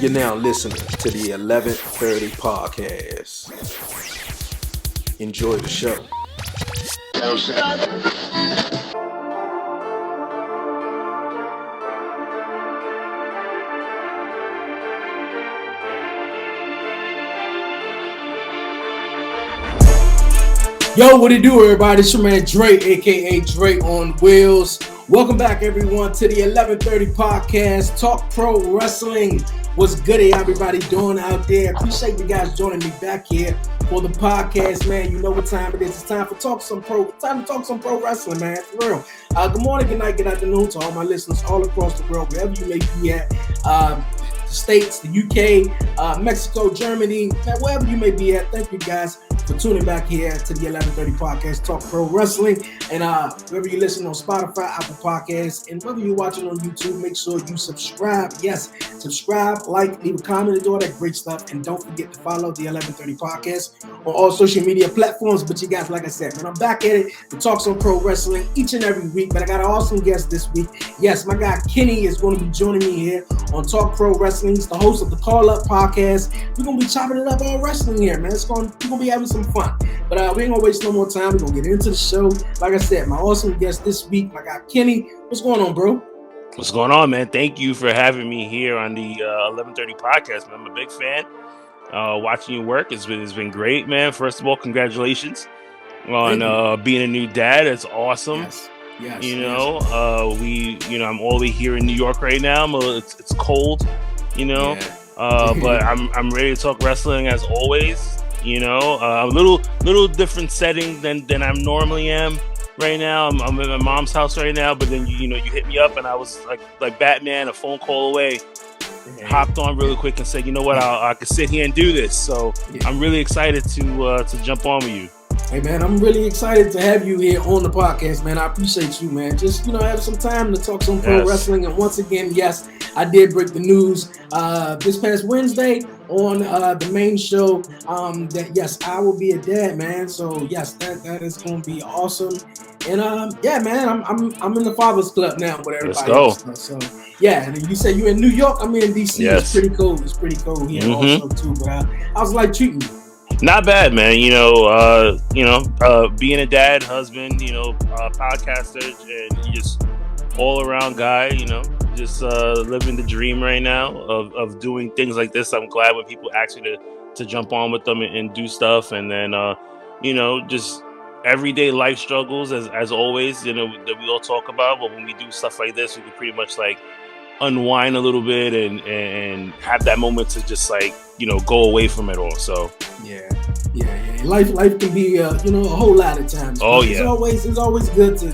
You're now listening to the 1130 podcast. Enjoy the show. Yo, what it do, everybody? It's your man Dre, aka Dre on Wheels. Welcome back, everyone, to the 1130 podcast, Talk Pro Wrestling. What's good, everybody doing out there? Appreciate you guys joining me back here for the podcast, man. You know what time it is. It's time to talk some pro wrestling, man. For real. Good morning, good night, good afternoon to all my listeners all across the world, wherever you may be at. The States, the UK, Mexico, Germany, wherever you may be at. Thank you guys for tuning back here to the 1130 podcast, Talk Pro Wrestling. And wherever you listen on Spotify, Apple Podcasts, and whether you're watching on YouTube, make sure you subscribe. Yes, subscribe, like, leave a comment, and do all that great stuff. And don't forget to follow the 1130 podcast on all social media platforms. But you guys, like I said, man, I'm back at it to talk some pro wrestling each and every week. But I got an awesome guest this week. Yes, my guy Kenny is going to be joining me here on Talk Pro Wrestling. He's the host of the Call Up podcast. We're going to be chopping it up all wrestling here, man. We're going to be having some fun. But we ain't going to waste no more time. We're going to get into the show. Like I said, my awesome guest this week, my guy Kenny. What's going on, bro? What's going on, man? Thank you for having me here on the 1130 podcast, man. I'm a big fan. Watching you work has been great, man. First of all, congratulations on being a new dad. It's awesome. Yes. I'm all the way here in New York right now. It's cold, but I'm ready to talk wrestling as always. A little different setting than I normally am right now. I'm at my mom's house right now, but then you hit me up and I was like Batman, a phone call away. Hopped on really quick and said, you know what, I could sit here and do this. So I'm really excited to jump on with you. Hey, man, I'm really excited to have you here on the podcast, man. I appreciate you, man. Just, have some time to talk some pro wrestling. And once again, yes, I did break the news this past Wednesday on the main show that, yes, I will be a dad, man. So, yes, that is going to be awesome. And, man, I'm in the Fathers Club now with everybody. Let's go. So, yeah, and you say you're in New York. I'm in D.C. Yes. It's pretty cold. It's pretty cold here also, too. But how's life treating you? Not bad, man. Being a dad, husband, podcaster, and just all around guy, just living the dream right now of doing things like this. I'm glad when people ask me to jump on with them and do stuff. And then, just everyday life struggles as always, that we all talk about. But when we do stuff like this, we can pretty much unwind a little bit and have that moment to just go away from it all. So yeah. Life can be a whole lot of times. Oh yeah. It's always good to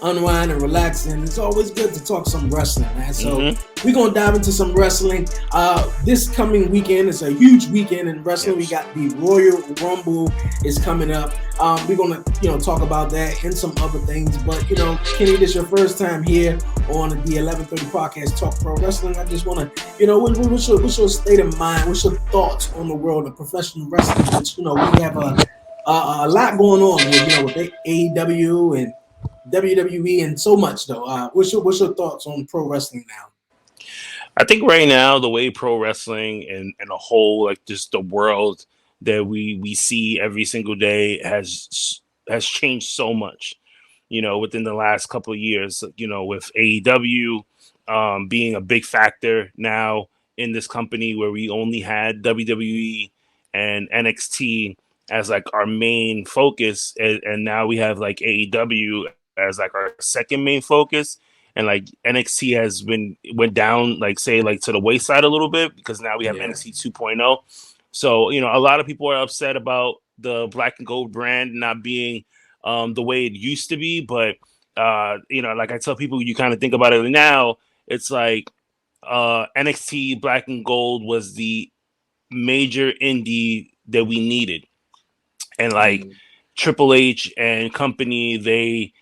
unwind and relax, and it's always good to talk some wrestling, man. So we're gonna dive into some wrestling. This coming weekend is a huge weekend in wrestling. We got the Royal Rumble is coming up. We're gonna talk about that and some other things. But Kenny, this is your first time here on the 1130 podcast, Talk Pro Wrestling. I just wanna what's your state of mind? What's your thoughts on the world of professional wrestling? Which we have a lot going on here, with AEW and WWE and so much though. What's your thoughts on pro wrestling now? I think right now the way pro wrestling and a whole just the world that we see every single day has changed so much. Within the last couple of years, with AEW being a big factor now in this company where we only had WWE and NXT as our main focus, and now we have AEW as our second main focus, and NXT has went down to the wayside a little bit because now we have NXT 2.0. So a lot of people are upset about the Black and Gold brand not being the way it used to be, but I tell people, you kind of think about it now, it's NXT Black and Gold was the major indie that we needed, and Triple H and company, they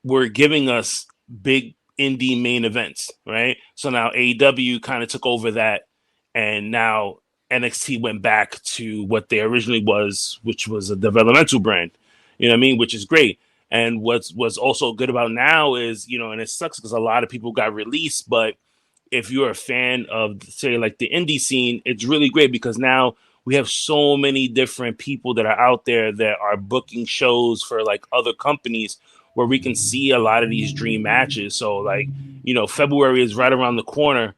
were giving us big indie main events, right? So now AEW kind of took over that, and now NXT went back to what they originally was, which was a developmental brand, which is great. And what's also good about now is, and it sucks because a lot of people got released, but if you're a fan of, say, like the indie scene, it's really great because now we have so many different people that are out there that are booking shows for like other companies where we can see a lot of these dream matches. So like, February is right around the corner.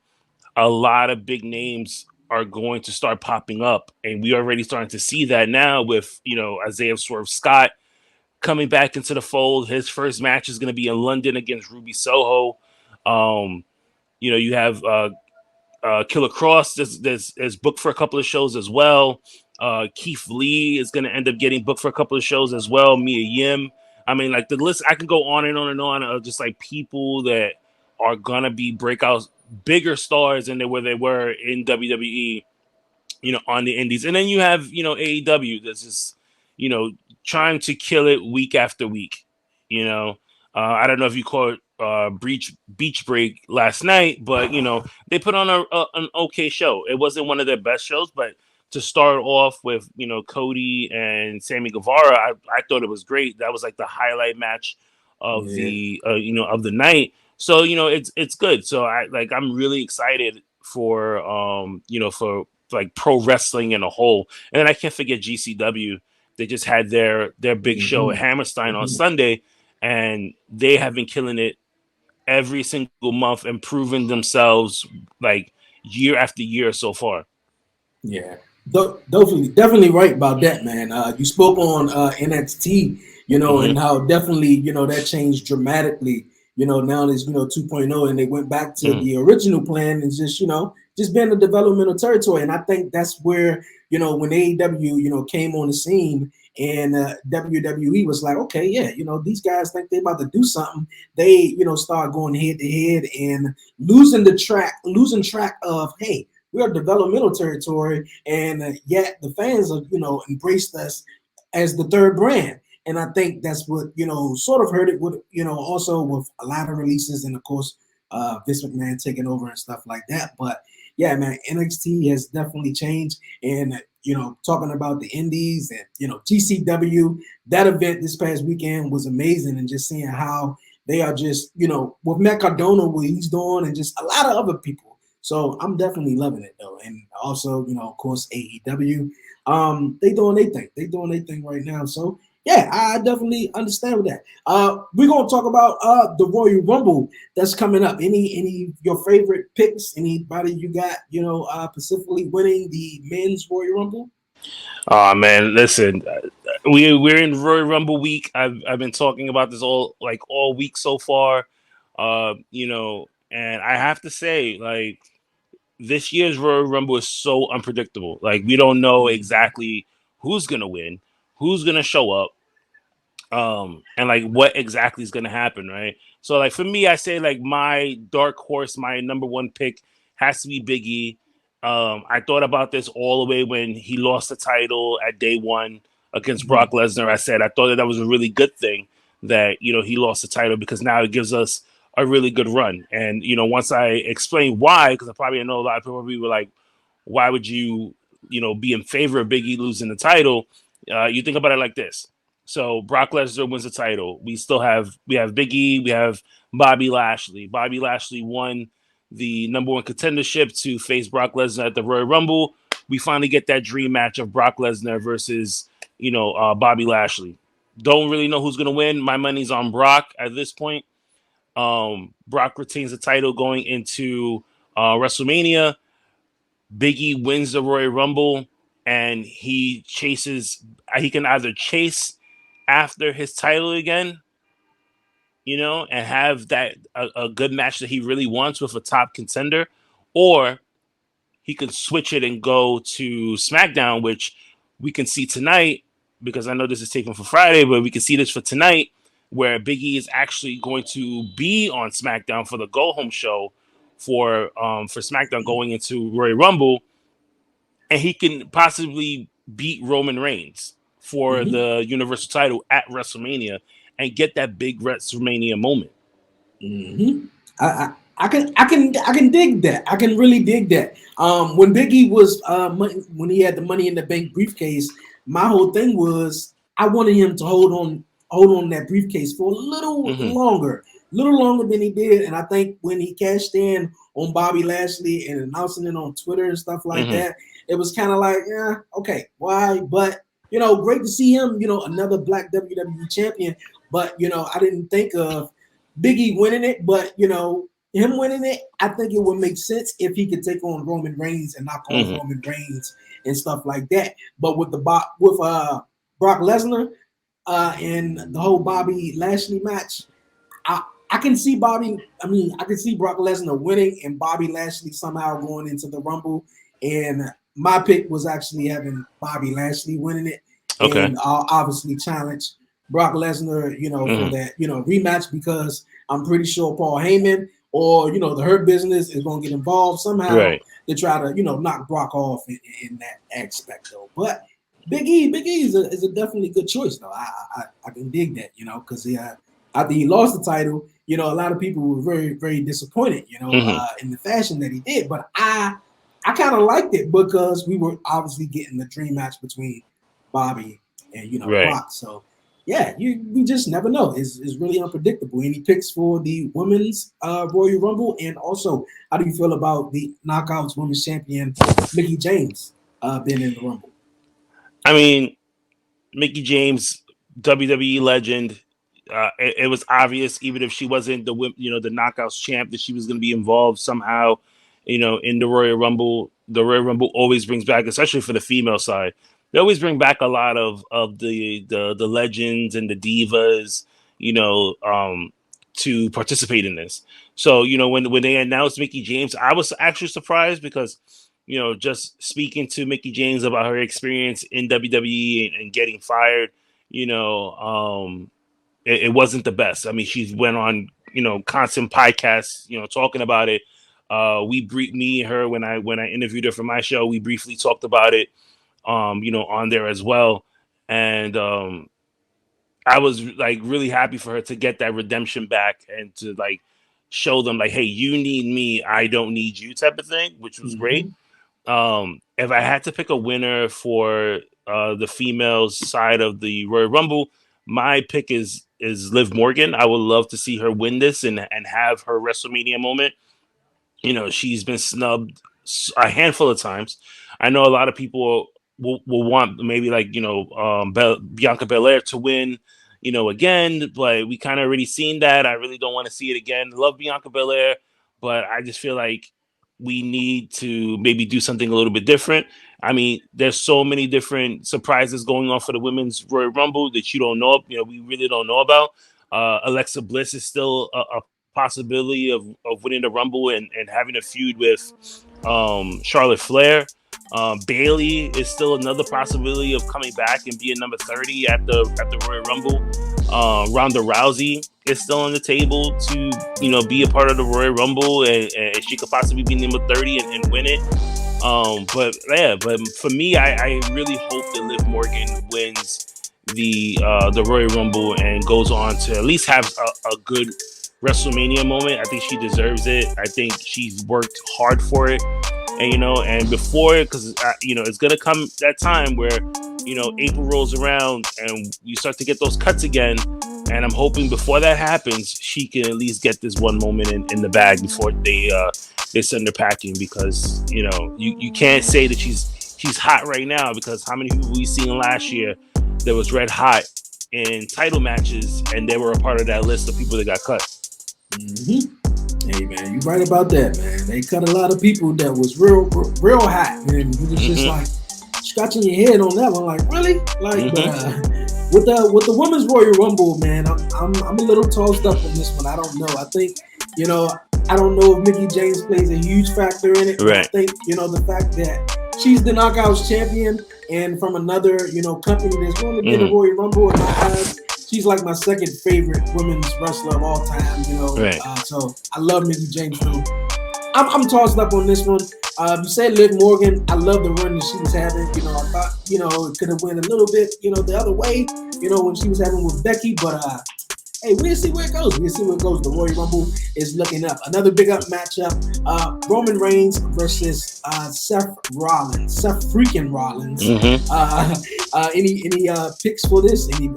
A lot of big names are going to start popping up, and we already starting to see that now with, Isaiah Swerve Scott coming back into the fold. His first match is going to be in London against Ruby Soho. Um, you have Killer Cross is booked for a couple of shows as well. Keith Lee is going to end up getting booked for a couple of shows as well. Mia Yim. I mean, like the list, I can go on and on and on of just like people that are going to be breakout bigger stars than they were in WWE, on the indies. And then you have, AEW that's just, you know, trying to kill it week after week. I don't know if you caught Beach Break last night, but they put on an okay show. It wasn't one of their best shows, but to start off with, Cody and Sammy Guevara, I thought it was great. That was like the highlight match of Yeah. the of the night. So it's good. So I'm really excited for for like pro wrestling in a whole. And then I can't forget GCW. They just had their big show at Hammerstein on Sunday, and they have been killing it every single month and proving themselves like year after year so far. Yeah, definitely right about that, man. You spoke on NXT, and how definitely, that changed dramatically. Now there's, 2.0, and they went back to the original plan and just being a developmental territory. And I think that's where, when AEW, came on the scene and WWE was like, okay, yeah, these guys think they're about to do something. They, start going head to head and losing track of, hey, we're developmental territory, and yet the fans have, embraced us as the third brand. And I think that's what, sort of hurt it with, also with a lot of releases and, of course, Vince McMahon taking over and stuff like that. But yeah, man, NXT has definitely changed. And, talking about the indies and, GCW, that event this past weekend was amazing. And just seeing how they are just, with Matt Cardona, what he's doing, and just a lot of other people. So I'm definitely loving it though. And also, of course, AEW. They doing their thing. They doing their thing right now. So yeah, I definitely understand with that. We're gonna talk about the Royal Rumble that's coming up. Any your favorite picks? Anybody you got, specifically winning the men's Royal Rumble? Oh man, listen, we're in Royal Rumble week. I've been talking about this all week so far. And I have to say, like, this year's Royal Rumble is so unpredictable. Like, we don't know exactly who's gonna win, who's gonna show up, and like what exactly is gonna happen, right? So, like, for me, I say like my dark horse, my number one pick has to be Big E. I thought about this all the way when he lost the title at day one against Brock Lesnar. I said I thought that was a really good thing that he lost the title, because now it gives us a really good run. And once I explain why, because I probably know a lot of people were like, why would you be in favor of Big E losing the title? You think about it like this. So Brock Lesnar wins the title. We have Big E, we have Bobby Lashley. Bobby Lashley won the number one contendership to face Brock Lesnar at the Royal Rumble. We finally get that dream match of Brock Lesnar versus Bobby Lashley. Don't really know who's gonna win. My money's on Brock at this point. Brock retains the title going into WrestleMania. Big E wins the Royal Rumble, and he can either chase after his title again, and have that a good match that he really wants with a top contender, or he could switch it and go to SmackDown, which we can see tonight, because I know this is taken for Friday, but we can see this for tonight, where Big E is actually going to be on SmackDown for the go home show for SmackDown going into Royal Rumble, and he can possibly beat Roman Reigns for the Universal title at WrestleMania and get that big WrestleMania moment. I can dig that. I can really dig that. When Biggie was when he had the Money in the Bank briefcase, my whole thing was I wanted him to hold on that briefcase for a little longer than he did. And I think when he cashed in on Bobby Lashley and announcing it on Twitter and stuff like Mm-hmm. that, it was kind of like, yeah, okay, why? But you know, great to see him. You know, another Black WWE champion. But you know, I didn't think of Biggie winning it, but you know, him winning it, I think it would make sense if he could take on Roman Reigns and knock off Mm-hmm. Roman Reigns and stuff like that. But with Brock Lesnar and the whole Bobby Lashley match, I I can see Bobby. I mean, I can see Brock Lesnar winning and Bobby Lashley somehow going into the Rumble. And my pick was actually having Bobby Lashley winning it, Okay. and I'll obviously challenge Brock Lesnar, you know, for Mm-hmm. that, you know, rematch because I'm pretty sure Paul Heyman or you know the Hurt Business is going to get involved somehow Right. to try to knock Brock off in that aspect though. But Big E is a definitely good choice though. I can dig that, you know, because after he lost the title, you know, a lot of people were very disappointed, you know, Mm-hmm. in the fashion that he did. But I kind of liked it because we were obviously getting the dream match between Bobby and Right. Brock. So yeah, we just never know. It's really unpredictable. Any picks for the women's Royal Rumble, and also how do you feel about the Knockouts Women's Champion Mickie James being in the Rumble? I mean, Mickie James, WWE legend. It was obvious, even if she wasn't the Knockouts champ, that she was going to be involved somehow, in the Royal Rumble. The Royal Rumble always brings back, especially for the female side, they always bring back a lot of the legends and the divas, to participate in this. So when they announced Mickie James, I was actually surprised because just speaking to Mickie James about her experience in WWE and getting fired, you know, it wasn't the best. I mean, she went on, constant podcasts, talking about it. Me and her, when I interviewed her for my show, we briefly talked about it, on there as well. And I was like really happy for her to get that redemption back and to like show them like, hey, you need me, I don't need you, type of thing, which was great. Mm-hmm. If I had to pick a winner for the females side of the Royal Rumble, my pick is Liv Morgan. I would love to see her win this and have her WrestleMania moment. She's been snubbed a handful of times. I know a lot of people will want maybe like Bianca Belair to win, again, but we kind of already seen that. I really don't want to see it again. Love Bianca Belair, but I just feel like we need to maybe do something a little bit different. I mean, there's so many different surprises going on for the women's Royal Rumble that you don't know. We really don't know about. Alexa Bliss is still a possibility of winning the Rumble and having a feud with Charlotte Flair. Bailey is still another possibility of coming back and being number 30 at the Royal Rumble. Ronda Rousey is still on the table to be a part of the Royal Rumble, and she could possibly be number 30 and win it. But for me, I really hope that Liv Morgan wins the Royal Rumble and goes on to at least have a good WrestleMania moment. I think she deserves it. I think she's worked hard for it, and before, because it's gonna come that time where April rolls around and we start to get those cuts again. And I'm hoping before that happens, she can at least get this one moment in the bag before they send her packing, because you can't say that she's hot right now, because how many people we seen last year that was red hot in title matches and they were a part of that list of people that got cut. Mm-hmm. Hey man, you right about that, man. They cut a lot of people that was real hot, and you was just like scratching your head on that one, like really, like. But with the women's Royal Rumble, man, I'm a little tossed up on this one. I don't know. I think I don't know if Mickie James plays a huge factor in it. Right. I think the fact that she's the Knockouts champion and from another company that's going to be in the Royal Rumble, in my eyes, she's like my second favorite women's wrestler of all time. Right. So I love Mickie James too. I'm tossed up on this one. You said Liv Morgan. I love the run that she was having. I thought it could have went a little bit the other way. When she was having with Becky, but Hey, we'll see where it goes. We'll see where it goes. The Royal Rumble is looking up. Another big up matchup. Roman Reigns versus Seth Rollins. Seth freaking Rollins. Mm-hmm. Any picks for this? Any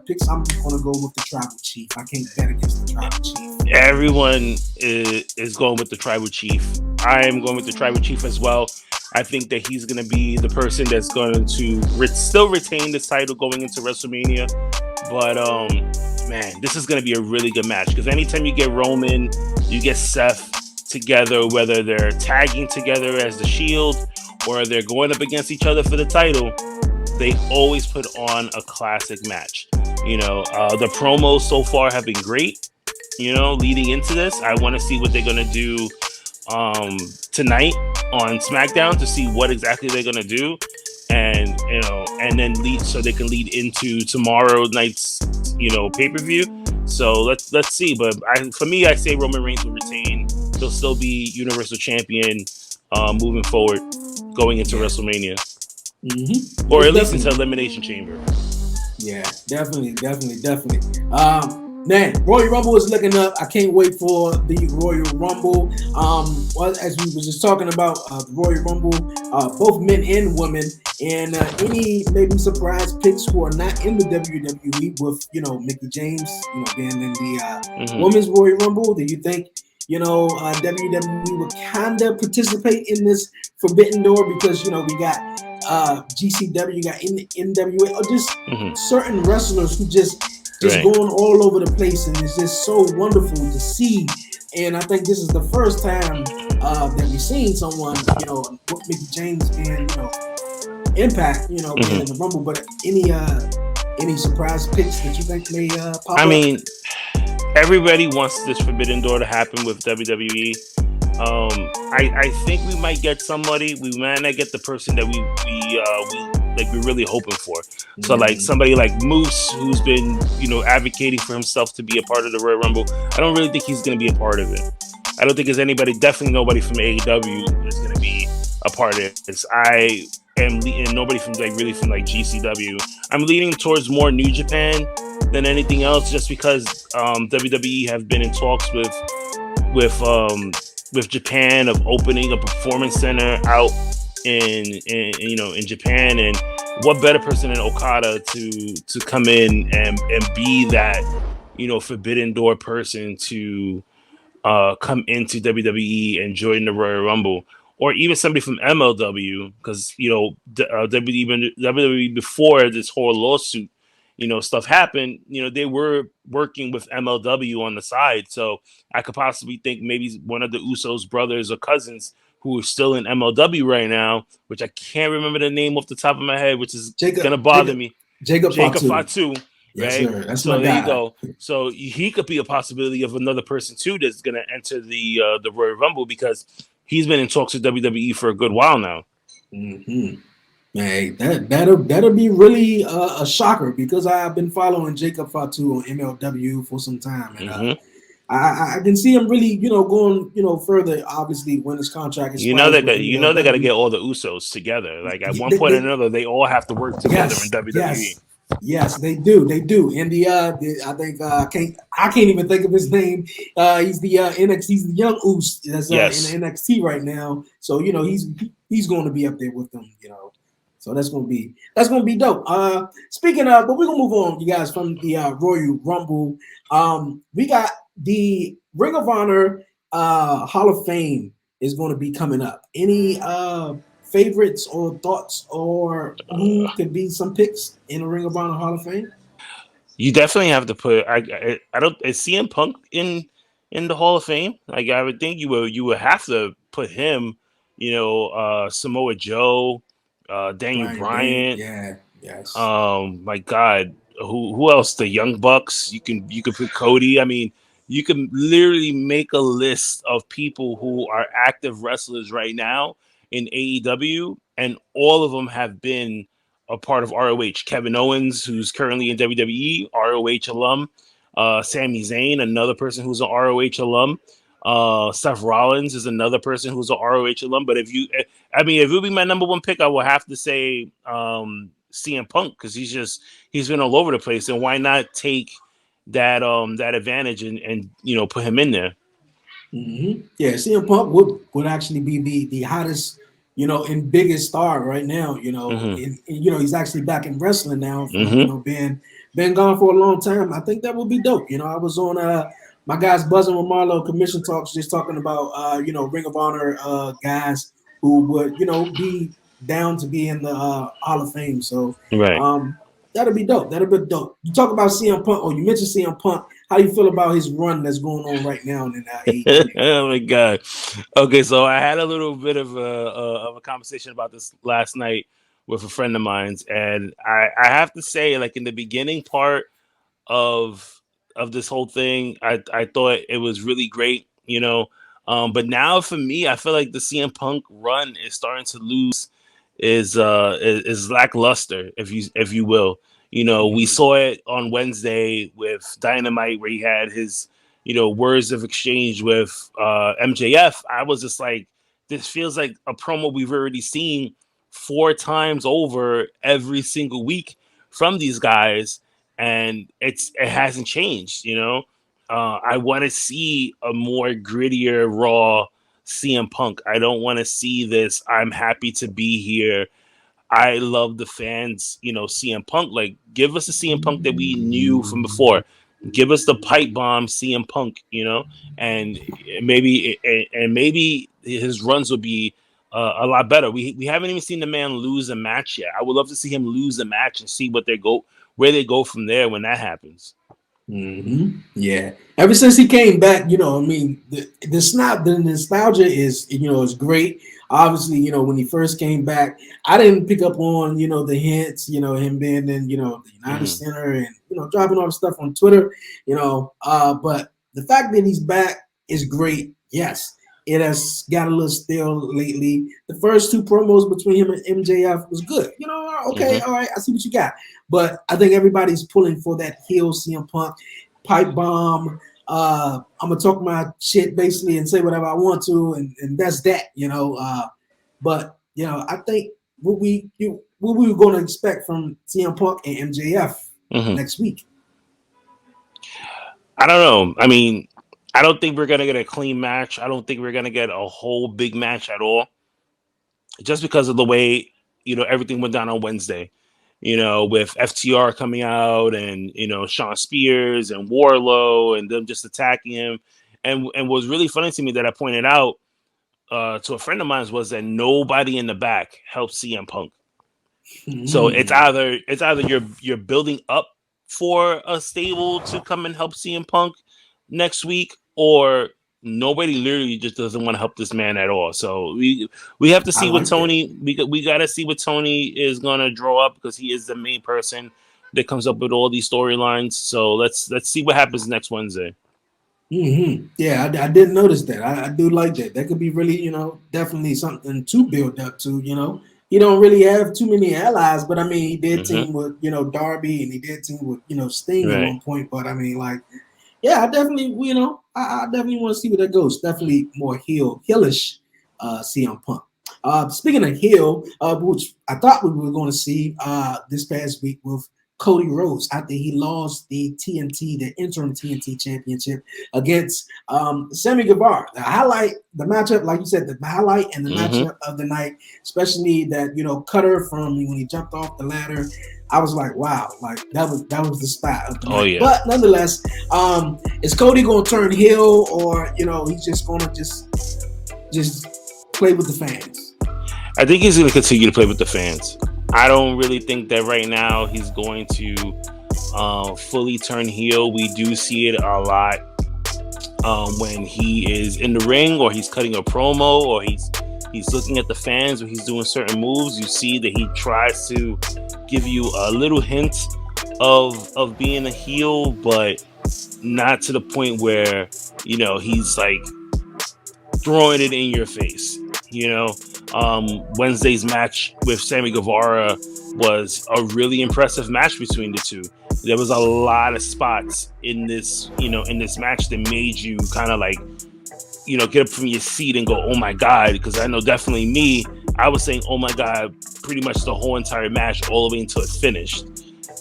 picks? I'm just gonna go with the Tribal Chief. I can't bet against the Tribal Chief. Everyone is going with the Tribal Chief. I am going with the Tribal Chief as well. I think that he's going to be the person that's going to still retain this title going into WrestleMania. But man, this is going to be a really good match because anytime you get Roman, you get Seth together, whether they're tagging together as the Shield or they're going up against each other for the title, they always put on a classic match. The promos so far have been great. Leading into this, I want to see what they're going to do tonight on SmackDown to see what exactly they're gonna do, and then lead so they can lead into tomorrow night's pay-per-view. So let's see. But for me, I say Roman Reigns will retain. He'll still be Universal Champion moving forward, going into WrestleMania, or at least into Elimination Chamber. Yeah, definitely. Man, Royal Rumble is looking up. I can't wait for the Royal Rumble. As we were just talking about the Royal Rumble, both men and women, and any maybe surprise picks who are not in the WWE with Mickie James, being in the Women's Royal Rumble. Do you think WWE would kind of participate in this Forbidden Door because we got GCW, you got NWA, or just certain wrestlers who just going all over the place, and it's just so wonderful to see. And I think this is the first time that we've seen someone, Mickie James and Impact, being in the Rumble. But any surprise picks that you think may pop up? I mean, everybody wants this Forbidden Door to happen with WWE. I think we might get somebody. We might not get the person that we're really hoping for. So like somebody like Moose, who's been advocating for himself to be a part of the Royal Rumble. I don't really think he's going to be a part of it. I don't think there's anybody, definitely nobody from AEW is going to be a part of it. And nobody from GCW. I'm leaning towards more New Japan than anything else, just because WWE have been in talks with Japan of opening a performance center out in Japan, and what better person than Okada to come in and be that Forbidden Door person to come into WWE and join the Royal Rumble, or even somebody from MLW, because WWE before this whole lawsuit stuff happened, they were working with MLW on the side. So I could possibly think maybe one of the Usos brothers or cousins who are still in MLW right now, which I can't remember the name off the top of my head, which is going to bother me. Jacob Fatu. Yes, right? Sir. That's so my there guy. You go. So he could be a possibility of another person too that's going to enter the Royal Rumble, because he's been in talks with WWE for a good while now. Hey, that'll be really a shocker, because I've been following Jacob Fatu on MLW for some time, and I can see him really, going, further. Obviously, when his contract is, they got to get all the Usos together. Like at one point or another, they all have to work together in WWE. Yes, they do. And I think I can't even think of his name. He's the NXT, he's the young Us that's in NXT right now. So he's going to be up there with them. So that's gonna be dope. Speaking of, but we're gonna move on, you guys, from the Royal Rumble. We got the Ring of Honor Hall of Fame is going to be coming up. Any favorites or thoughts, or who could be some picks in the Ring of Honor Hall of Fame? You definitely have to put. I don't. Is CM Punk in the Hall of Fame? Like I would think you would have to put him. Samoa Joe. Daniel Bryan. Yes. My God, who else? The Young Bucks. You can put Cody. I mean, you can literally make a list of people who are active wrestlers right now in AEW, and all of them have been a part of ROH. Kevin Owens, who's currently in WWE, ROH alum. Sami Zayn, another person who's an ROH alum. Seth Rollins is another person who's an ROH alum. But if it would be my number one pick, I will have to say CM Punk, because he's been all over the place. And why not take that advantage and put him in there. Yeah, CM Punk would actually be the hottest, and biggest star right now. Mm-hmm. He's actually back in wrestling now from Mm-hmm. being been gone for a long time. I think that would be dope. I was on my guys buzzing with Marlo commission talks, just talking about Ring of Honor guys who would be down to be in the Hall of Fame. So Right. that'll be dope. That'll be dope. You talk about CM Punk, or you mentioned CM Punk. How do you feel about his run that's going on right now in AEW? Oh my god. Okay, so I had a little bit of a conversation about this last night with a friend of mine's, and I have to say, like in the beginning part of this whole thing, I thought it was really great. But now for me, I feel like the CM Punk run is starting to lose is lackluster, if you will. We Mhm. saw it on Wednesday with Dynamite, where he had his words of exchange with MJF. I was just like, this feels like a promo we've already seen 4 times over every single week from these guys, and it hasn't changed. I want to see a more grittier, raw CM Punk. I don't want to see this I'm happy to be here, I love the fans, CM Punk. Like, give us the CM Punk that we knew from before. Give us the pipe bomb CM Punk, and maybe his runs will be a lot better. We haven't even seen the man lose a match yet. I would love to see him lose a match and see where they go from there when that happens. Yeah. Ever since he came back, I mean, the nostalgia is great. Obviously, when he first came back, I didn't pick up on, the hints, him being in, the United Hmm. Center and, dropping all the stuff on Twitter, but the fact that he's back is great. Yes. It has got a little stale lately. The first two promos between him and MJF was good. Okay, Hmm. all right, I see what you got. But I think everybody's pulling for that heel CM Punk pipe bomb. I'm gonna talk my shit basically and say whatever I want to, and that's that. But I think what we were going to expect from CM Punk and MJF Hmm. next week. I don't know. I mean, I don't think we're gonna get a clean match. I don't think we're gonna get a whole big match at all, just because of the way everything went down on Wednesday. With FTR coming out and Sean Spears and Warlow and them just attacking him, and what was really funny to me that I pointed out to a friend of mine was that nobody in the back helped CM Punk. So Mm. it's either you're building up for a stable to come and help CM Punk next week, or nobody literally just doesn't want to help this man at all. So we have to I see what like that. Tony we got to see what Tony is gonna draw up, because he is the main person that comes up with all these storylines. So let's see what happens next Wednesday. Yeah, I didn't notice that. I do like that. That could be really, definitely something to build up to. He don't really have too many allies, but I mean, he did Hmm. team with, Darby, and he did team with, Sting at Right. one point. But I mean, like, yeah, I definitely, I definitely want to see where that goes. Definitely more heelish, CM Punk. Speaking of heel, which I thought we were going to see this past week with Cody Rhodes after he lost the interim TNT championship against Sammy Guevara. The matchup, like you said, the highlight and the Hmm. matchup of the night, especially that cutter from when he jumped off the ladder. I was like, wow, like that was the spot of the Oh night. yeah. But nonetheless, is Cody gonna turn heel, or he's just gonna just play with the fans? I think he's going to continue to play with the fans. I don't really think that right now he's going to fully turn heel. We do see it a lot when he is in the ring, or he's cutting a promo, or he's looking at the fans, or he's doing certain moves. You see that he tries to give you a little hint of being a heel, but not to the point where he's like throwing it in your face. Wednesday's match with Sammy Guevara was a really impressive match between the two. There was a lot of spots in this match that made you kind of like, get up from your seat and go, oh my God. Because I know definitely me, I was saying, oh my God, pretty much the whole entire match, all the way until it finished.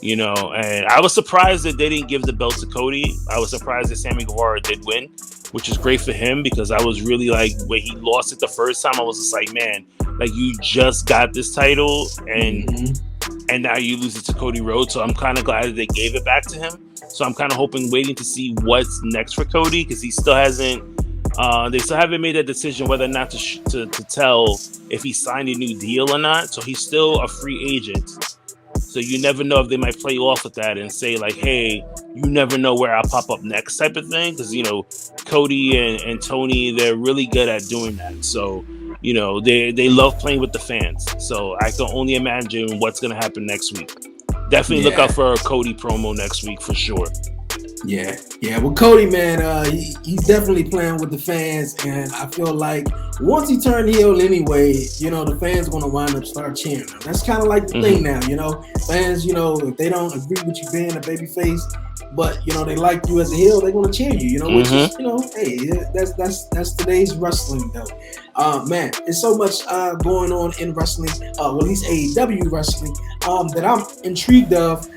And I was surprised that they didn't give the belt to Cody. I was surprised that Sammy Guevara did win, which is great for him because I was really like, when he lost it the first time, I was just like, man, like you just got this title and now you lose it to Cody Rhodes. So I'm kind of glad that they gave it back to him. So I'm kind of waiting to see what's next for Cody because he still hasn't. They still haven't made that decision whether or not to tell if he signed a new deal or not. So he's still a free agent. So you never know if they might play off with that and say like, hey, you never know where I'll pop up next type of thing. Because, Cody and Tony, they're really good at doing that. So, they love playing with the fans. So I can only imagine what's going to happen next week. Definitely look out for a Cody promo next week for sure. Yeah. Well, Cody, man, he's definitely playing with the fans, and I feel like once he turned heel anyway, the fans are gonna wind up start cheering him. That's kind of like the thing now, Fans, if they don't agree with you being a babyface, but they like you as a heel, they're gonna cheer you. Which is, hey, that's today's wrestling though. Man, there's so much going on in wrestling, well, at least AEW wrestling, that I'm intrigued of.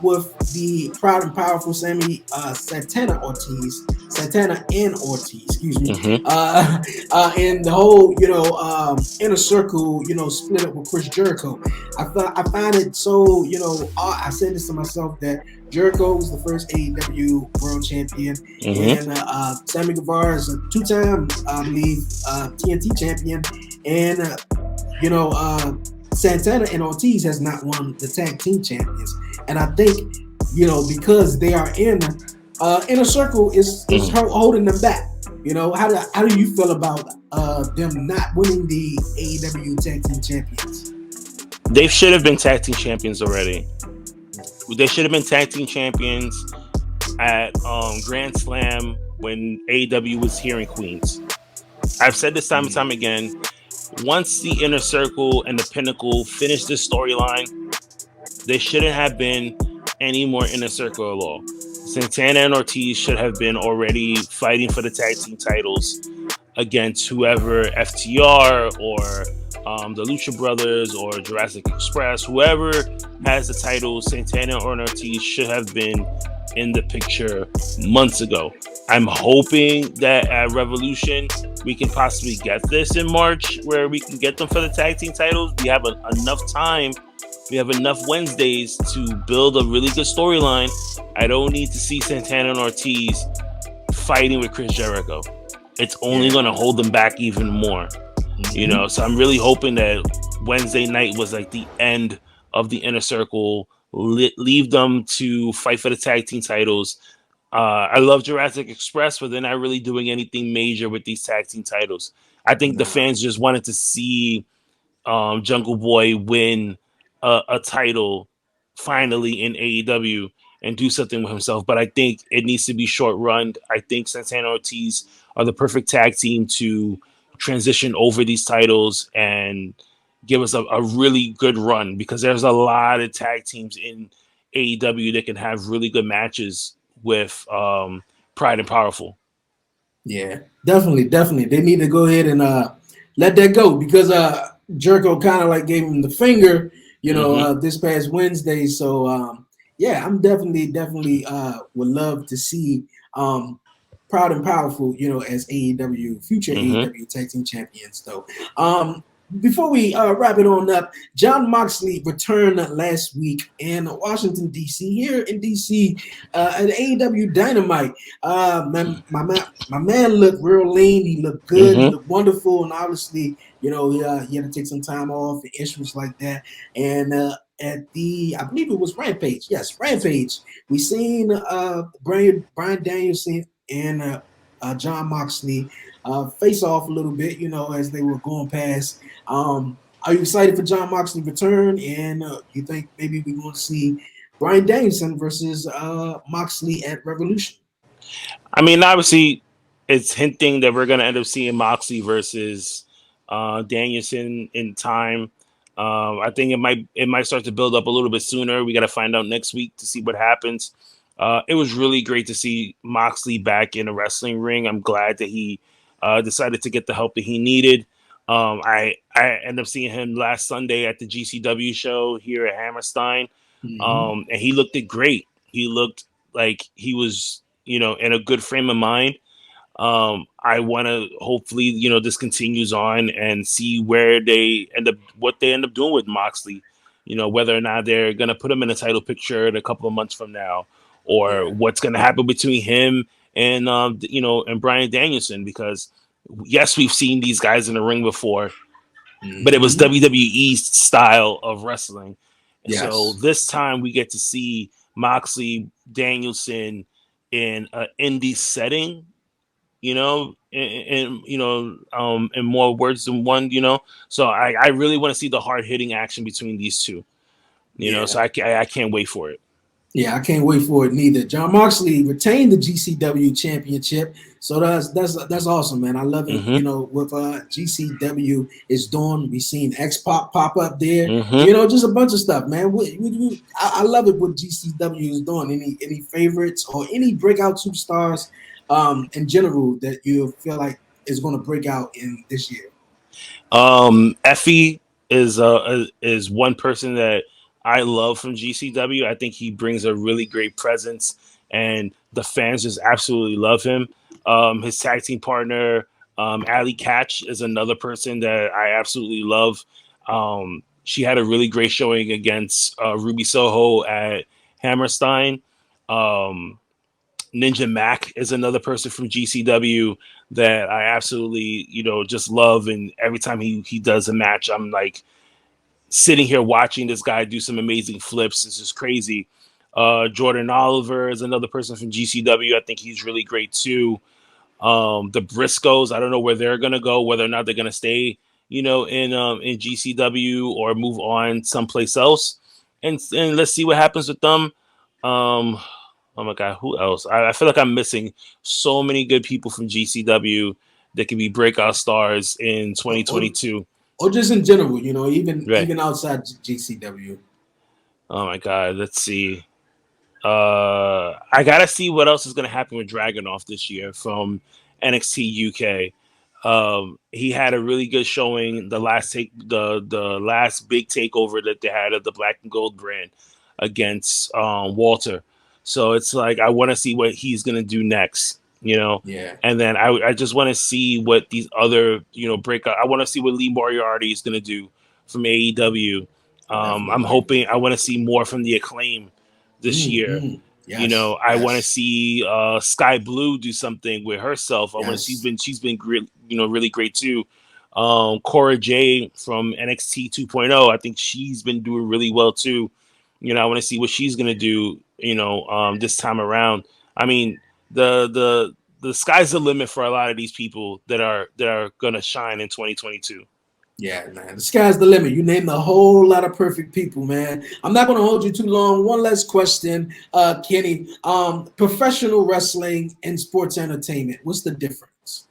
With the proud and powerful Santana and Ortiz, excuse me, and the whole, inner circle, split up with Chris Jericho. I find it so, I said this to myself that Jericho was the first AEW World Champion, and Sammy Guevara is a two-time, I believe, TNT champion, and Santana and Ortiz has not won the tag team champions, and I think because they are in inner circle is holding them back. How do you feel about them not winning the AEW tag team champions? They should have been tag team champions already. They should have been tag team champions at Grand Slam when AEW was here in Queens. I've said this time and time again. Once the Inner Circle and the Pinnacle finished this storyline, there shouldn't have been any more Inner Circle at all. Santana and Ortiz should have been already fighting for the tag team titles against whoever, FTR or the Lucha Brothers or Jurassic Express, whoever has the title. Santana or Ortiz should have been in the picture months ago. I'm hoping that at Revolution we can possibly get this in March where we can get them for the tag team titles. We have enough time. We have enough Wednesdays to build a really good storyline. I don't need to see Santana and Ortiz fighting with Chris Jericho. It's only going to hold them back even more. So I'm really hoping that Wednesday night was like the end of the Inner Circle. Leave them to fight for the tag team titles. I love Jurassic Express, but they're not really doing anything major with these tag team titles. I think the fans just wanted to see Jungle Boy win a title finally in AEW and do something with himself. But I think it needs to be short run. I think Santana Ortiz are the perfect tag team to transition over these titles and give us a really good run, because there's a lot of tag teams in AEW that can have really good matches with Pride and Powerful. Yeah, definitely. They need to go ahead and let that go, because Jericho kind of like gave him the finger, this past Wednesday. So I'm definitely would love to see Proud and Powerful, as AEW future AEW tag team champions, though. Before we wrap it on up, Jon Moxley returned last week in Washington, D.C. Here in D.C. At AEW Dynamite. My man looked real lean. He looked good. He looked wonderful. And obviously, he had to take some time off and issues like that. And at I believe it was Rampage. Yes, Rampage. We seen Bryan Danielson and Jon Moxley face off a little bit, as they were going past. Are you excited for Jon Moxley return? And you think maybe we're going to see Bryan Danielson versus Moxley at Revolution? I mean, obviously, it's hinting that we're going to end up seeing Moxley versus Danielson in time. I think it might start to build up a little bit sooner. We got to find out next week to see what happens. It was really great to see Moxley back in a wrestling ring. I'm glad that he decided to get the help that he needed. I ended up seeing him last Sunday at the GCW show here at Hammerstein. Mm-hmm. And he looked it great. He looked like he was, in a good frame of mind. I want to hopefully, this continues on and see where they end up, what they end up doing with Moxley. Whether or not they're gonna put him in a title picture in a couple of months from now, or Yeah. what's gonna happen between him and and Brian Danielson. Because yes, we've seen these guys in the ring before, but it was Mm-hmm. WWE style of wrestling. And so Yes. this time we get to see Moxley Danielson in an indie setting, and in more words than one, So I really want to see the hard hitting action between these two, So Yeah. I can't wait for it. Yeah, I can't wait for it neither. John Moxley retained the GCW championship, so that's awesome, man. I love it. Hmm. With GCW is doing. We seen X pop up there. Hmm. Just a bunch of stuff, man. I love it. What GCW is doing. Any favorites or any breakout superstars, in general that you feel like is going to break out in this year? Effie is one person that I love from GCW. I think he brings a really great presence, and the fans just absolutely love him. His tag team partner, Ali Catch, is another person that I absolutely love. She had a really great showing against Ruby Soho at Hammerstein. Um, Ninja Mac is another person from GCW that I absolutely, just love. And every time he does a match, I'm like sitting here watching this guy do some amazing flips. It's just crazy. Jordan Oliver is another person from GCW. I think he's really great too. The Briscoes, I don't know where they're gonna go, whether or not they're gonna stay, in GCW or move on someplace else. And let's see what happens with them. Um, Oh my God, who else? I feel like I'm missing so many good people from GCW that could be breakout stars in Or, or, 2022. or just in general, even Right. even outside GCW. Oh my God, let's see. I gotta see what else is gonna happen with Dragonoff this year from NXT UK. He had a really good showing the last big takeover that they had of the Black and Gold brand against Walter. So it's like I want to see what he's gonna do next, Yeah, and then I just want to see what these other breakout. I want to see what Lee Moriarty is gonna do from AEW. I'm definitely. hoping I want to see more from the Acclaim this year. Mm-hmm. Yes, I want to yes, see Sky Blue do something with herself. I want to. yes. She's been great, really great too. Cora J from NXT 2.0. I think she's been doing really well too. I want to see what she's gonna do. This time around. I mean, the sky's the limit for a lot of these people that are gonna shine in 2022. Yeah, man. The sky's the limit. You named a whole lot of perfect people, man. I'm not going to hold you too long. One last question, Kenny. Professional wrestling and sports entertainment. What's the difference?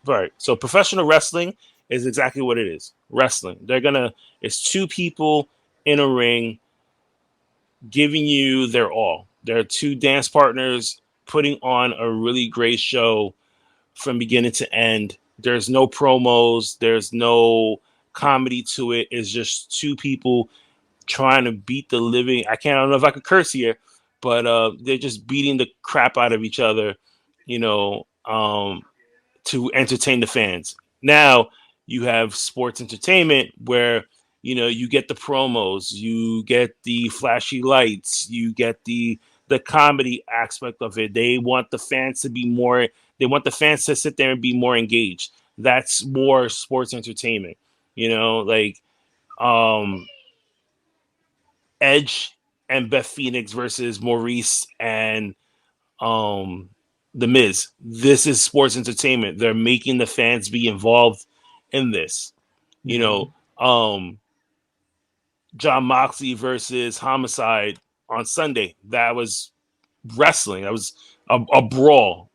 Right. So professional wrestling is exactly what it is. Wrestling. It's two people in a ring giving you their all. There are two dance partners putting on a really great show from beginning to end. There's no promos, there's no comedy to it. It's just two people trying to beat the living. I don't know if I could curse here, but they're just beating the crap out of each other, you know, um, to entertain the fans. Now you have sports entertainment where you get the promos, you get the flashy lights, you get the comedy aspect of it. They want the fans to be more. They want the fans to sit there and be more engaged. That's more sports entertainment. Like um, Edge and Beth Phoenix versus Maurice and um the Miz. This is sports entertainment. They're making the fans be involved in this. You know, Mm-hmm. um John Moxley versus Homicide on Sunday. That was wrestling. That was a brawl.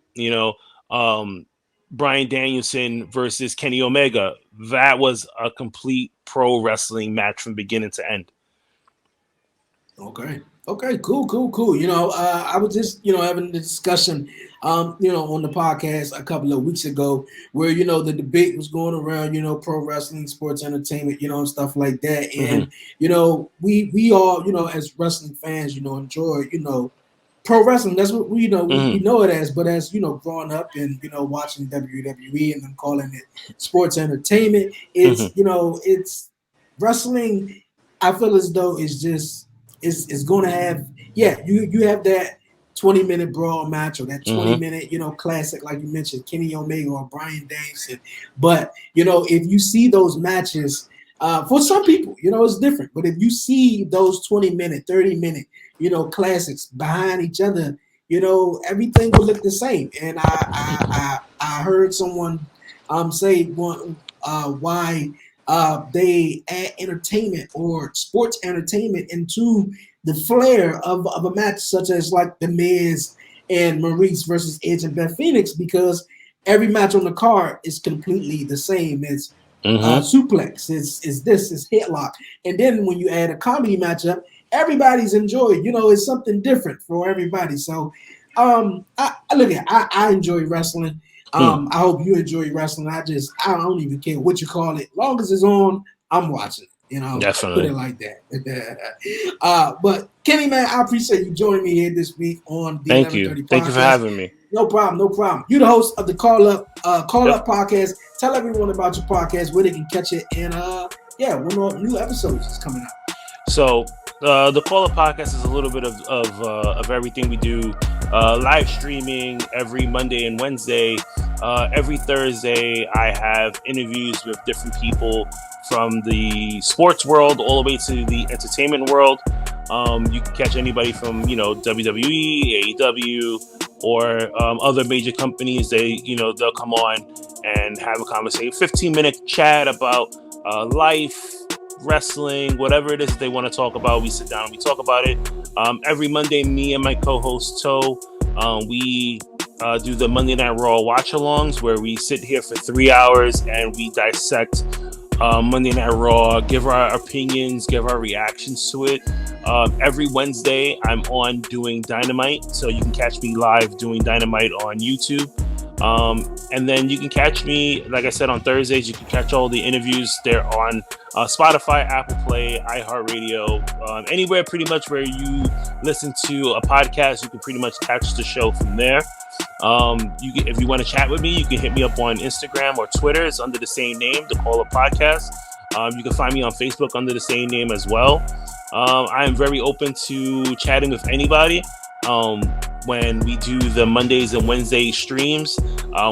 Brian Danielson versus Kenny Omega. That was a complete pro wrestling match from beginning to end. Okay. Okay, cool. I was just, having a discussion, on the podcast a couple of weeks ago where, the debate was going around, pro wrestling, sports entertainment, and stuff like that. Hmm. And, we all, as wrestling fans, enjoy, pro wrestling. That's what we Hmm. know it as. But as growing up and watching WWE and then calling it sports entertainment, Hmm. it's wrestling. I feel as though it's just it's going to have you have that 20-minute brawl match or that Hmm. 20-minute classic like you mentioned Kenny Omega or Bryan Danielson. But if you see those matches. For some people, it's different. But if you see those 20-minute, 30-minute classics behind each other, everything will look the same. And I heard someone say why they add entertainment or sports entertainment into the flair of a match such as like The Miz and Maurice versus Edge and Beth Phoenix, because every match on the card is completely the same. It's Hmm. suplex, it's headlock. And then when you add a comedy matchup, everybody's enjoyed. It's something different for everybody. So I look at I enjoy wrestling. Hmm. I hope you enjoy wrestling. I don't even care what you call it. Long as it's on, I'm watching it. Put it Definitely. like that. But Kenny, man, I appreciate you joining me here this week on the Thank you. 1130 Thank you for podcast. having me. No problem, no problem. You the host of the Call Yep. Up podcast. Tell everyone about your podcast, where they can catch it, and when all new episodes is coming out. So the Call Up Podcast is a little bit of everything we do. Live streaming every Monday and Wednesday. Every Thursday, I have interviews with different people from the sports world all the way to the entertainment world. You can catch anybody from WWE, AEW, or other major companies. They'll come on and have a conversation, 15-minute chat about life, wrestling, whatever it is that they want to talk about. We sit down and we talk about it. Every Monday, me and my co-host Toe, we do the Monday Night Raw watch-alongs where we sit here for 3 hours and we dissect Monday Night Raw, give our opinions, give our reactions to it. Every Wednesday, I'm on doing Dynamite, so you can catch me live doing Dynamite on YouTube. And then you can catch me, like I said, on Thursdays. You can catch all the interviews. They're on Spotify, Apple Play, iHeartRadio, anywhere pretty much where you listen to a podcast. You can pretty much catch the show from there. If you want to chat with me, you can hit me up on Instagram or Twitter. It's under the same name, the Call Up Podcast. You can find me on Facebook under the same name as well. I am very open to chatting with anybody. When we do the Mondays and Wednesday streams,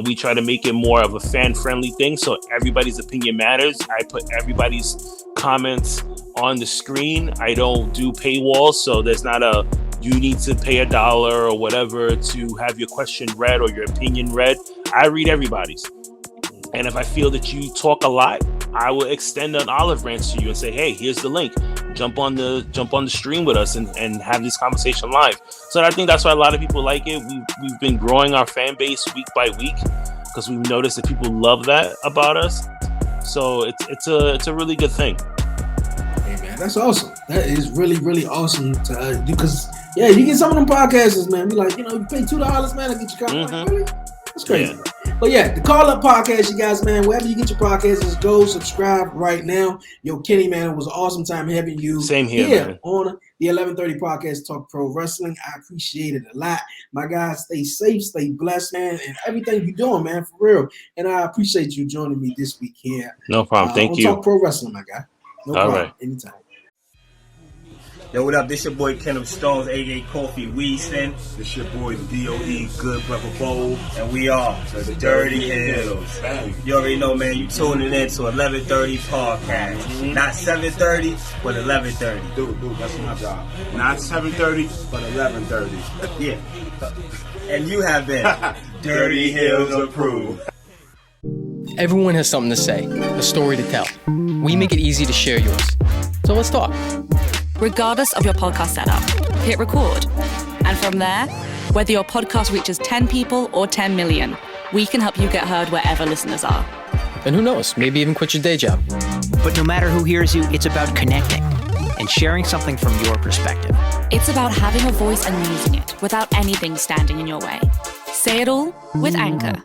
we try to make it more of a fan-friendly thing, so everybody's opinion matters. I put everybody's comments on the screen. I don't do paywalls, so there's not you need to pay $1 or whatever to have your question read or your opinion read. I read everybody's. And if I feel that you talk a lot, I will extend an olive branch to you and say, hey, here's the link. Jump on the stream with us and have this conversation live. So I think that's why a lot of people like it. We've been growing our fan base week by week because we've noticed that people love that about us. So it's a really good thing. Hey man, that's awesome. That is really, really awesome to do, because you get some of them podcasters, man. Be like, you pay $2, man, to get your content. Like, really? That's crazy. Yeah. But the Call Up Podcast, you guys, man, wherever you get your podcasts, just go subscribe right now. Yo, Kenny, man, it was an awesome time having you Same here, man. On the 1130 Podcast Talk Pro Wrestling. I appreciate it a lot. My guys, stay safe, stay blessed, man, and everything you're doing, man, for real. And I appreciate you joining me this week here. No problem. Thank on you. Talk Pro Wrestling, my guy. No All problem. right. Anytime. Yo, what up? This your boy Kendall Stones, aka Coffee Weaston. This your boy D.O.E. Good Brother Bowl. And we are the Dirty Hills. You already know, man, you tuning in to 1130 podcast. Not 7:30, but 11:30. Dude, that's my job. Not 7:30, but 11:30. Yeah. And you have been Dirty Hills approved. Everyone has something to say, a story to tell. We make it easy to share yours. So let's talk. Regardless of your podcast setup, hit record. And from there, whether your podcast reaches 10 people or 10 million, we can help you get heard wherever listeners are. And who knows, maybe even quit your day job. But no matter who hears you, it's about connecting. and sharing something from your perspective. It's about having a voice and using it without anything standing in your way. Say it all with Anchor.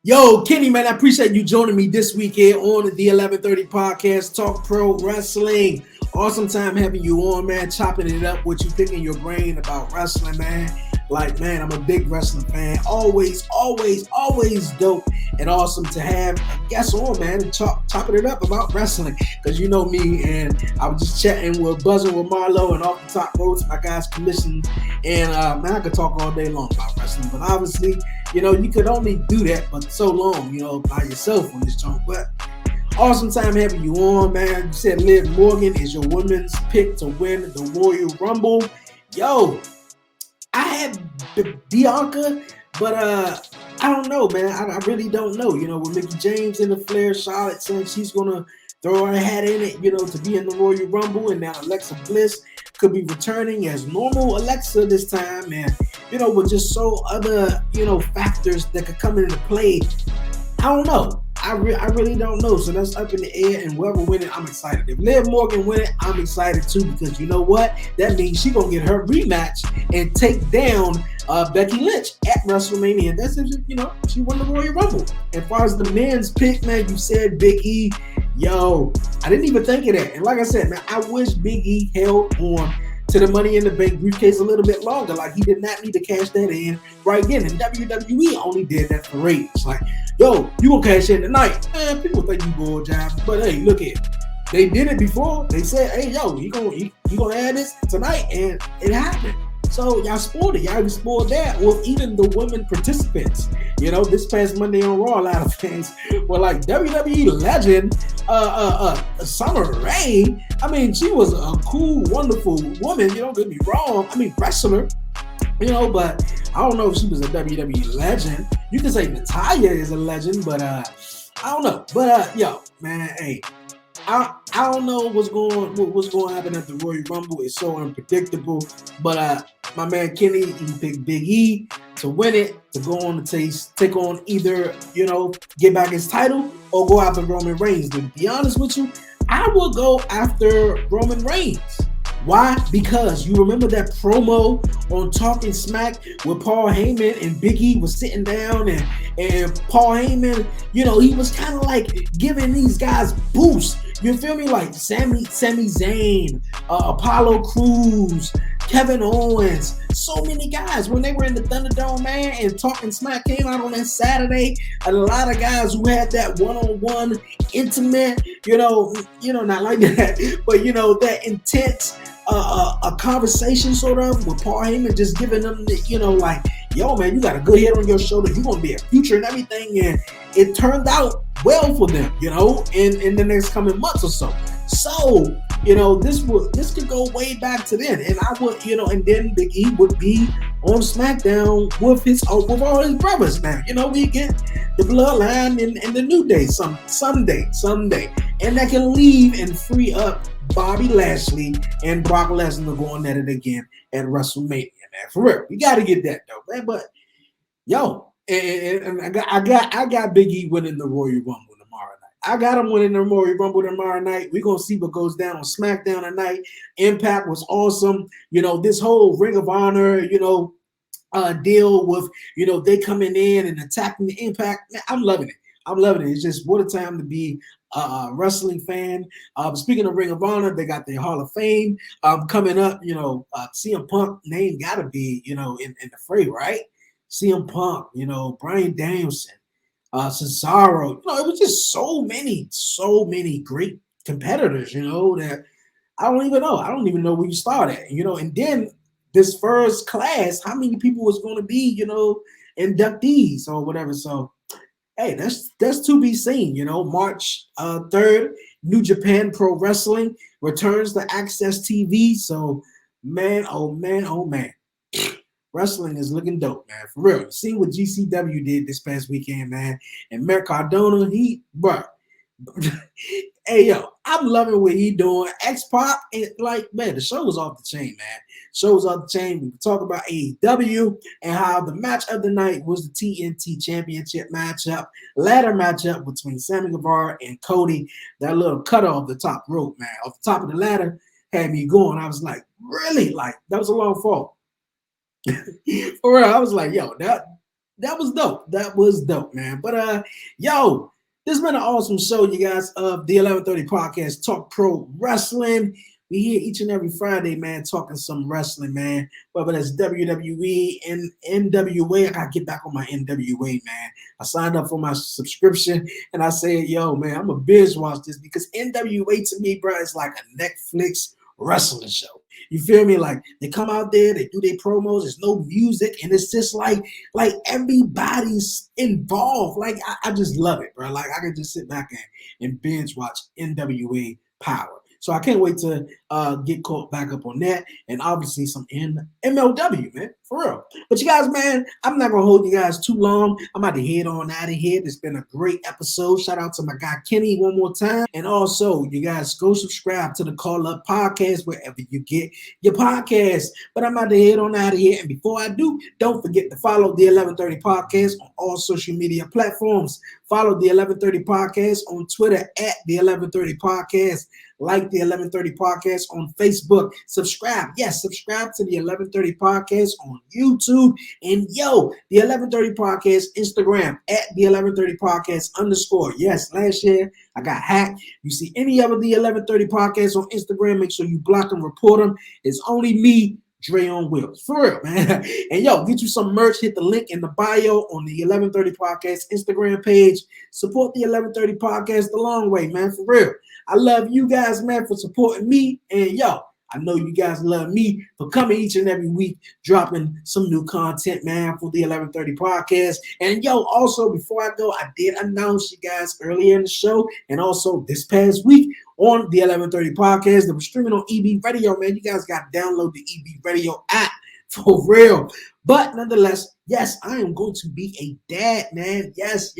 Yo, Kenny, man, I appreciate you joining me this week here on the 1130 podcast, Talk Pro Wrestling. Awesome time having you on, man, chopping it up, what you think in your brain about wrestling, man. Like, man, I'm a big wrestling fan. Always dope and awesome to have a guest on, man, and chopping it up about wrestling. Because you know me, and I was just chatting with Buzzing with Marlo and off the top ropes, my guys commissioned. And, man, I could talk all day long about wrestling. But obviously, you know, you could only do that but so long, you know, by yourself on this joint. But awesome time having you on, man. You said Liv Morgan is your women's pick to win the Royal Rumble. Yo, I had Bianca, but I don't know, man. I really don't know. You know, with Mickie James in the Flair, Charlotte saying she's going to throw her hat in it, you know, to be in the Royal Rumble. And now Alexa Bliss could be returning as normal Alexa this time. And, you know, with just so other, you know, factors that could come into play. I don't know. I really don't know. So that's up in the air, and whoever win it, I'm excited. If Liv Morgan win it, I'm excited too, because you know what? That means she's going to get her rematch and take down Becky Lynch at WrestleMania. And that's if, you know, she won the Royal Rumble. As far as the men's pick, man, you said Big E. Yo, I didn't even think of that. And like I said, man, I wish Big E held on to the Money in the Bank briefcase a little bit longer. Like, he did not need to cash that in right then. And WWE only did that for ratings. Like, yo, you gonna cash in tonight? Man, people think you bull jobs, but hey, look at it. They did it before. They said, hey, yo, you gonna add this tonight, and it happened. So y'all spoiled it. Y'all even spoiled that with even the women participants. You know, this past Monday on Raw, a lot of fans were like, WWE legend, Summer Rae. I mean, she was a cool, wonderful woman. You don't get me wrong. I mean, wrestler. You know, but I don't know if she was a WWE legend. You can say Natalya is a legend, but I don't know. But yo, man, hey, I don't know what's going to happen at the Royal Rumble. It's so unpredictable. But my man Kenny, he picked Big E to win it, to go on to take on either, you know, get back his title or go after Roman Reigns. To be honest with you, I will go after Roman Reigns. Why? Because you remember that promo on Talking Smack where Paul Heyman and Big E was sitting down, and Paul Heyman, you know, he was kind of like giving these guys boosts. You feel me? Like Sami Zayn, Apollo Crews, Kevin Owens, so many guys when they were in the Thunderdome, man, and Talking Smack came out on that Saturday. A lot of guys who had that one-on-one intimate, you know, not like that, but you know, that intense a conversation sort of with Paul Heyman just giving them the, you know, like, yo, man, you got a good head on your shoulder. You're going to be a future and everything. And it turned out well for them, you know, in the next coming months or so. So, you know, this could go way back to then. And I would, you know, and then Big E would be on SmackDown with all his brothers now. You know, we get the Bloodline and the New Day someday. And that can leave and free up Bobby Lashley and Brock Lesnar going at it again at WrestleMania, man. For real, we got to get that though, man. But yo, and I got Big E winning the Royal Rumble tomorrow night. I got him winning the Royal Rumble tomorrow night. We're gonna see what goes down on SmackDown tonight. Impact was awesome. You know, this whole Ring of Honor, you know, deal with, you know, they coming in and attacking the Impact. Man, I'm loving it. It's just what a time to be a wrestling fan. Speaking of Ring of Honor, they got their Hall of Fame coming up. You know, CM Punk name got to be, you know, in the fray, right? CM Punk, you know, Bryan Danielson, Cesaro. You know, it was just so many great competitors, you know, that I don't even know where you start at, you know. And then this first class, how many people was going to be, you know, inductees or whatever. So, hey, that's to be seen, you know. March 3rd, New Japan Pro Wrestling returns to Access TV. So, man, oh man. Wrestling is looking dope, man. For real. See what GCW did this past weekend, man. And Matt Cardona, hey, yo, I'm loving what he doing. X-Pac, like, man, the show was off the chain, man. Show was off the chain. We can talk about AEW and how the match of the night was the TNT Championship matchup, ladder matchup between Sammy Guevara and Cody. That little cut off the top rope, man, off the top of the ladder. had me going. I was like, really? Like, that was a long fall. For real, I was like, yo, that was dope. That was dope, man. But yo, this has been an awesome show, you guys, of the 1130 podcast, Talk Pro Wrestling. We here each and every Friday, man, talking some wrestling, man. Whether that's WWE and NWA, I gotta get back on my NWA, man. I signed up for my subscription, and I said, yo, man, I'm a binge watch this because NWA to me, bro, is like a Netflix wrestling show. You feel me? Like, they come out there, they do their promos, there's no music, and it's just like everybody's involved. Like, I just love it, bro. Like, I can just sit back and binge watch NWA Power. So I can't wait to get caught back up on that, and obviously some MLW, man, for real. But you guys, man, I'm not gonna hold you guys too long. I'm about to head on out of here. It's been a great episode. Shout out to my guy Kenny one more time, and also you guys go subscribe to the Call Up Podcast wherever you get your podcast. But I'm about to head on out of here, and before I do, don't forget to follow the 1130 Podcast on all social media platforms. Follow the 1130 Podcast on Twitter at the 1130 Podcast. Like the 1130 Podcast on Facebook. Subscribe. Yes, subscribe to the 1130 Podcast on YouTube. And yo, the 1130 Podcast Instagram at the 1130 Podcast _. Yes, last year I got hacked. You see any of the 1130 Podcasts on Instagram, make sure you block them, report them. It's only me, Dre on Wheels. For real, man. And yo, get you some merch. Hit the link in the bio on the 1130 Podcast Instagram page. Support the 1130 Podcast the long way, man. For real. I love you guys, man, for supporting me. And yo, I know you guys love me for coming each and every week, dropping some new content, man, for the 1130 Podcast. And yo, also, before I go, I did announce you guys earlier in the show, and also this past week on the 1130 Podcast that we're streaming on EB Radio, man. You guys got to download the EB Radio app for real. But nonetheless, yes, I am going to be a dad, man. Yes.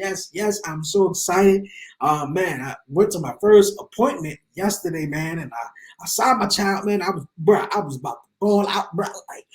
I'm so excited. Man, I went to my first appointment yesterday, man, and I saw my child, man. I was about to ball out, bro. Like,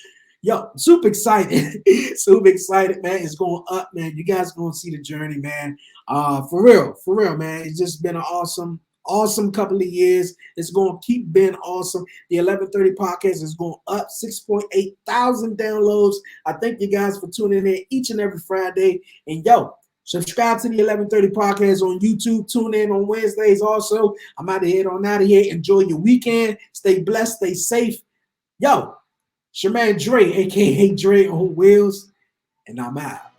yo, super excited. Super excited, man. It's going up, man. You guys going to see the journey, man. For real, man. It's just been an awesome couple of years. It's going to keep being awesome. The 1130 Podcast is going up 6.8 thousand downloads. I thank you guys for tuning in each and every Friday. And yo, subscribe to the 1130 Podcast on YouTube. Tune in on Wednesdays also. I'm out of head on out of here. Enjoy your weekend. Stay blessed. Stay safe. Yo, it's your man Dre, a.k.a. Dre on Wheels. And I'm out.